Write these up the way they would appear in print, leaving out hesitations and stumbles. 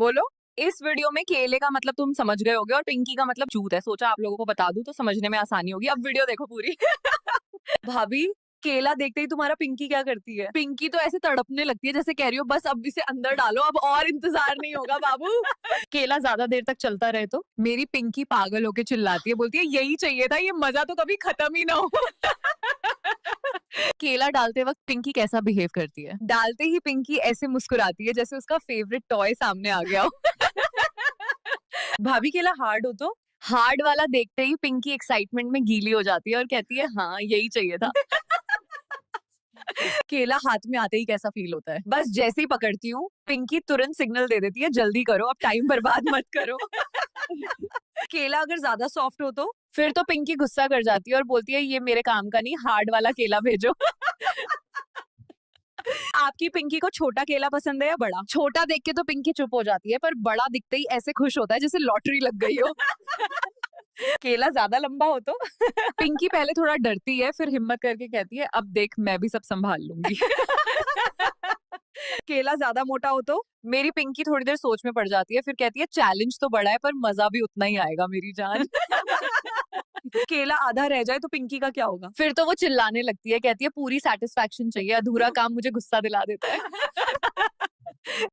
बोलो। इस वीडियो में केले का मतलब तुम समझ गए होगे और पिंकी का मतलब चूत है। सोचा आप लोगों को बता दूं तो समझने में आसानी होगी। अब वीडियो देखो पूरी। भाभी, केला देखते ही तुम्हारा पिंकी क्या करती है? पिंकी तो ऐसे तड़पने लगती है जैसे कह रही हो बस अब इसे अंदर डालो, अब और इंतजार नहीं होगा बाबू। केला ज्यादा देर तक चलता रहे तो मेरी पिंकी पागल होके चिल्लाती है, बोलती है यही चाहिए था, ये मजा तो कभी खत्म ही ना हो। केला डालते वक्त पिंकी कैसा बिहेव करती है? डालते ही पिंकी ऐसे मुस्कुराती है जैसे उसका फेवरेट टॉय सामने आ गया हो। भाभी, केला हार्ड हो तो? हार्ड वाला देखते ही पिंकी एक्साइटमेंट में गीली हो जाती है और कहती है हाँ यही चाहिए था। केला हाथ में आते ही कैसा फील होता है? बस जैसे ही पकड़ती हूँ पिंकी तुरंत सिग्नल दे देती है जल्दी करो, अब टाइम बर्बाद मत करो। केला अगर ज्यादा सॉफ्ट हो तो फिर तो पिंकी गुस्सा कर जाती है और बोलती है ये मेरे काम का नहीं, हार्ड वाला केला भेजो। आपकी पिंकी को छोटा केला पसंद है या बड़ा? छोटा देख के तो पिंकी चुप हो जाती है, पर बड़ा दिखते ही ऐसे खुश होता है जैसे लॉटरी लग गई हो। केला ज्यादा लंबा हो तो पिंकी पहले थोड़ा डरती है, फिर हिम्मत करके कहती है अब देख मैं भी सब संभाल लूंगी। केला ज्यादा मोटा हो तो मेरी पिंकी थोड़ी देर सोच में पड़ जाती है, फिर कहती है चैलेंज तो बड़ा है पर मजा भी उतना ही आएगा मेरी जान। केला आधा रह जाए तो पिंकी का क्या होगा? फिर तो वो चिल्लाने लगती है, कहती है पूरी सेटिस्फैक्शन चाहिए, अधूरा काम मुझे गुस्सा दिला देता है।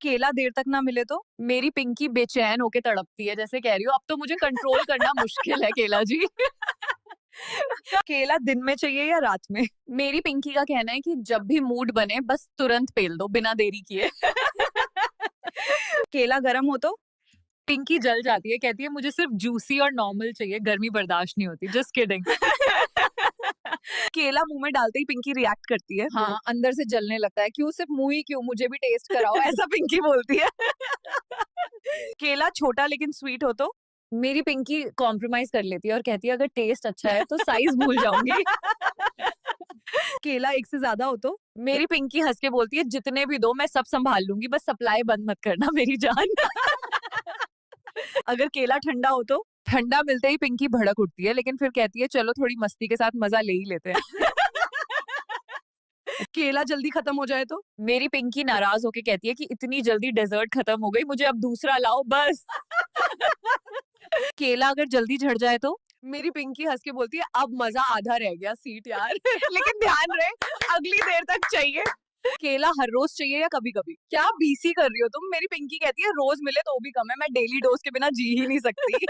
केला देर तक ना मिले तो मेरी पिंकी बेचैन होके तड़पती है जैसे कह रही हो अब तो मुझे कंट्रोल करना मुश्किल है केला जी। केला दिन में चाहिए या रात में? मेरी पिंकी का कहना है कि जब भी मूड बने बस तुरंत पेल दो बिना देरी किए। केला गर्म हो तो पिंकी जल जाती है, कहती है मुझे सिर्फ जूसी और नॉर्मल चाहिए, गर्मी बर्दाश्त नहीं होती। Just kidding. केला मुंह में डालते ही पिंकी रिएक्ट करती है, हाँ अंदर से जलने लगता है, क्यों सिर्फ मुंह ही क्यों, मुझे भी टेस्ट कराओ, ऐसा पिंकी बोलती है। केला छोटा लेकिन स्वीट हो तो मेरी पिंकी कॉम्प्रोमाइज कर लेती है और कहती है अगर टेस्ट अच्छा है तो साइज भूल जाऊंगी। केला एक से ज्यादा हो तो मेरी पिंकी हंस के बोलती है जितने भी दो मैं सब संभाल लूंगी, बस सप्लाई बंद मत करना मेरी जान। अगर केला ठंडा हो तो ठंडा मिलते ही पिंकी भड़क उठती है, लेकिन फिर कहती है चलो थोड़ी मस्ती के साथ मजा ले ही लेते हैं। केला जल्दी खत्म हो जाए तो मेरी पिंकी नाराज होके कहती है कि इतनी जल्दी डेजर्ट खत्म हो गई, मुझे अब दूसरा लाओ बस। केला अगर जल्दी झड़ जाए तो मेरी पिंकी हंस के बोलती है अब मजा आधा रह गया सीट यार। लेकिन ध्यान रहे अगली देर तक चाहिए। केला हर रोज चाहिए या कभी कभी? क्या बीसी कर रही हो तुम? मेरी पिंकी कहती है रोज मिले तो भी कम है, मैं डेली डोज के बिना जी ही नहीं सकती।